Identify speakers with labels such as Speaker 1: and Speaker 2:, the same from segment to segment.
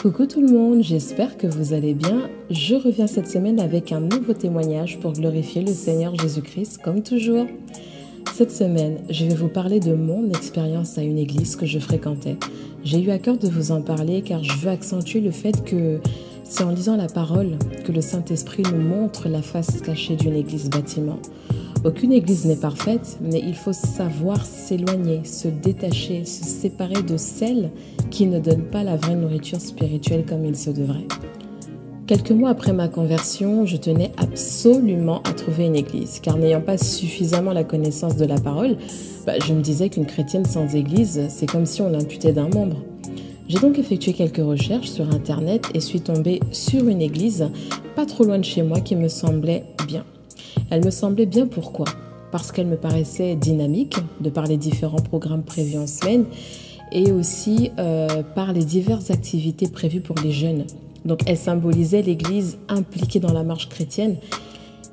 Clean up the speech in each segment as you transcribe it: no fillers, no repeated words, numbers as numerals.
Speaker 1: Coucou tout le monde, j'espère que vous allez bien. Je reviens cette semaine avec un nouveau témoignage pour glorifier le Seigneur Jésus-Christ comme toujours. Cette semaine, je vais vous parler de mon expérience à une église que je fréquentais. J'ai eu à cœur de vous en parler car je veux accentuer le fait que c'est en lisant la parole que le Saint-Esprit nous montre la face cachée d'une église bâtiment. Aucune église n'est parfaite, mais il faut savoir s'éloigner, se détacher, se séparer de celles qui ne donnent pas la vraie nourriture spirituelle comme il se devrait. Quelques mois après ma conversion, je tenais absolument à trouver une église, car n'ayant pas suffisamment la connaissance de la parole, je me disais qu'une chrétienne sans église, c'est comme si on l'amputait d'un membre. J'ai donc effectué quelques recherches sur Internet et suis tombée sur une église pas trop loin de chez moi qui me semblait bien. Elle me semblait bien pourquoi ? Parce qu'elle me paraissait dynamique, de par les différents programmes prévus en semaine, et aussi par les diverses activités prévues pour les jeunes. Donc elle symbolisait l'église impliquée dans la marche chrétienne.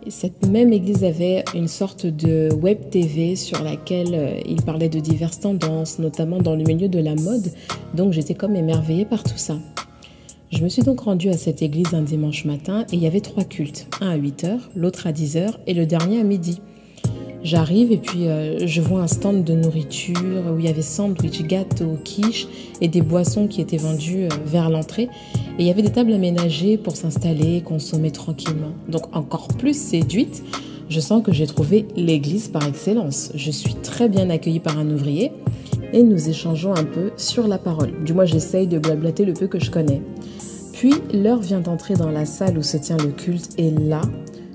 Speaker 1: Et cette même église avait une sorte de web TV sur laquelle il parlait de diverses tendances, notamment dans le milieu de la mode. Donc j'étais comme émerveillée par tout ça. Je me suis donc rendue à cette église un dimanche matin et il y avait 3 cultes. Un à 8h, l'autre à 10h et le dernier à midi. J'arrive et puis je vois un stand de nourriture où il y avait sandwich, gâteaux, quiches et des boissons qui étaient vendues vers l'entrée. Et il y avait des tables aménagées pour s'installer et consommer tranquillement. Donc encore plus séduite, je sens que j'ai trouvé l'église par excellence. Je suis très bien accueillie par un ouvrier et nous échangeons un peu sur la parole. Du moins, j'essaye de blablater le peu que je connais. Puis, l'heure vient d'entrer dans la salle où se tient le culte et là,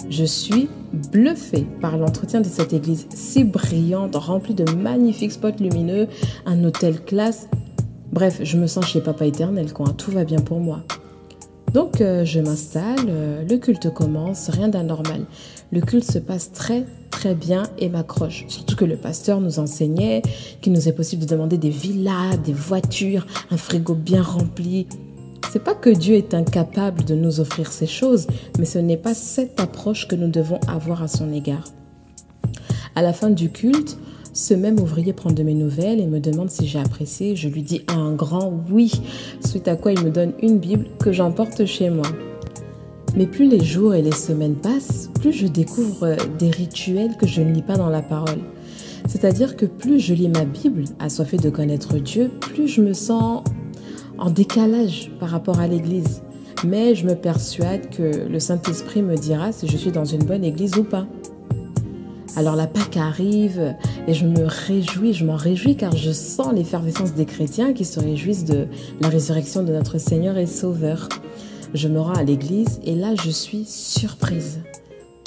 Speaker 1: je suis bluffée par l'entretien de cette église si brillante, remplie de magnifiques spots lumineux, un hôtel classe. Bref, je me sens chez Papa Éternel, quoi. Tout va bien pour moi. Donc, je m'installe, le culte commence, rien d'anormal. Le culte se passe très bien et m'accroche. Surtout que le pasteur nous enseignait qu'il nous est possible de demander des villas, des voitures, un frigo bien rempli. C'est pas que Dieu est incapable de nous offrir ces choses, mais ce n'est pas cette approche que nous devons avoir à son égard. À la fin du culte, ce même ouvrier prend de mes nouvelles et me demande si j'ai apprécié. Je lui dis un grand oui, suite à quoi il me donne une Bible que j'emporte chez moi. Mais plus les jours et les semaines passent, plus je découvre des rituels que je ne lis pas dans la parole. C'est-à-dire que plus je lis ma Bible, assoiffée de connaître Dieu, plus je me sens en décalage par rapport à l'église. Mais je me persuade que le Saint-Esprit me dira si je suis dans une bonne église ou pas. Alors la Pâque arrive et je m'en réjouis car je sens l'effervescence des chrétiens qui se réjouissent de la résurrection de notre Seigneur et Sauveur. Je me rends à l'église et là je suis surprise,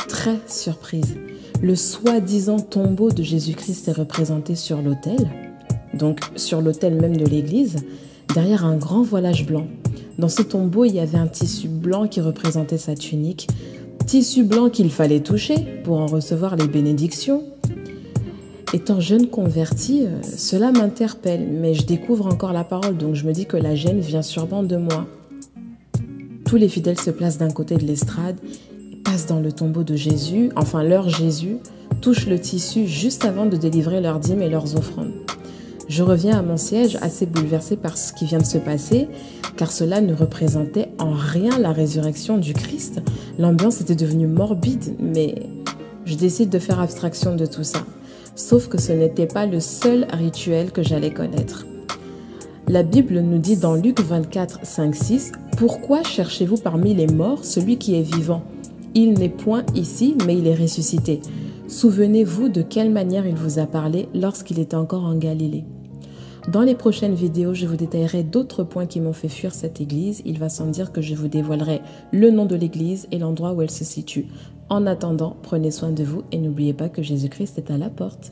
Speaker 1: très surprise. Le soi-disant tombeau de Jésus-Christ est représenté sur l'autel, donc sur l'autel même de l'église, derrière un grand voilage blanc. Dans ce tombeau, il y avait un tissu blanc qui représentait sa tunique, tissu blanc qu'il fallait toucher pour en recevoir les bénédictions. Étant jeune convertie, cela m'interpelle, mais je découvre encore la parole, donc je me dis que la gêne vient sûrement de moi. Tous les fidèles se placent d'un côté de l'estrade, passent dans le tombeau de Jésus, enfin leur Jésus, touchent le tissu juste avant de délivrer leurs dîmes et leurs offrandes. Je reviens à mon siège assez bouleversée par ce qui vient de se passer, car cela ne représentait en rien la résurrection du Christ. L'ambiance était devenue morbide, mais je décide de faire abstraction de tout ça. Sauf que ce n'était pas le seul rituel que j'allais connaître. La Bible nous dit dans Luc 24, 5-6 « Pourquoi cherchez-vous parmi les morts celui qui est vivant ? Il n'est point ici, mais il est ressuscité. Souvenez-vous de quelle manière il vous a parlé lorsqu'il était encore en Galilée. » Dans les prochaines vidéos, je vous détaillerai d'autres points qui m'ont fait fuir cette église. Il va sans dire que je vous dévoilerai le nom de l'église et l'endroit où elle se situe. En attendant, prenez soin de vous et n'oubliez pas que Jésus-Christ est à la porte.